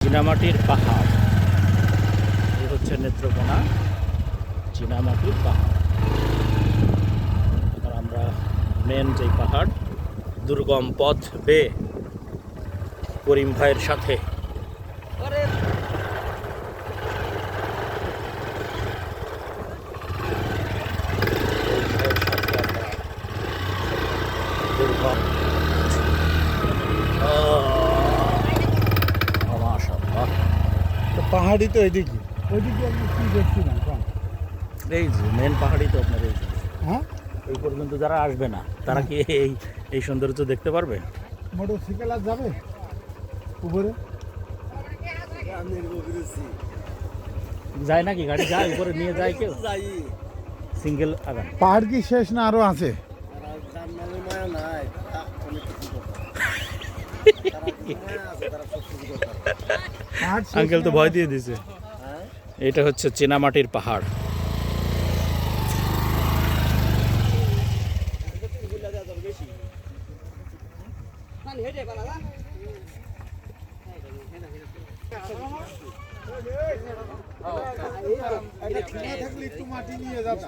চীনামাটির পাহাড়, এই হচ্ছে নেত্রকোনা চীনামাটির পাহাড়। এবার আমরা মেন যেই পাহাড়, দুর্গম পথ বেয়ে করিম ভাইয়ের সাথে দুর্গম মাশাআল্লাহ। তো পাহাড়ি তো এদিকে, ওইদিকে আমি কি দেখছিলাম কম। এই যে মেন পাহাড়ি তো আপনার এই যে, হ্যাঁ, এই পর্যন্ত যারা আসবে না তারা কি এই এই সৌন্দর্য দেখতে পারবে? মোটরসাইকেল আর যাবে উপরে? যায় নাকি গাড়ি? যায় উপরে নিয়ে যায় কেউ? সিঙ্গেল আগান। পাহাড় কি শেষ না আরো আছে? পাহাড় শেষ আঙ্কেল তো না ভয় আরো- দিয়ে দিছে। এটা হচ্ছে চীনামাটির পাহাড়। এটা ঠিকা থাকলে একটু মাটি নিয়ে যাবে।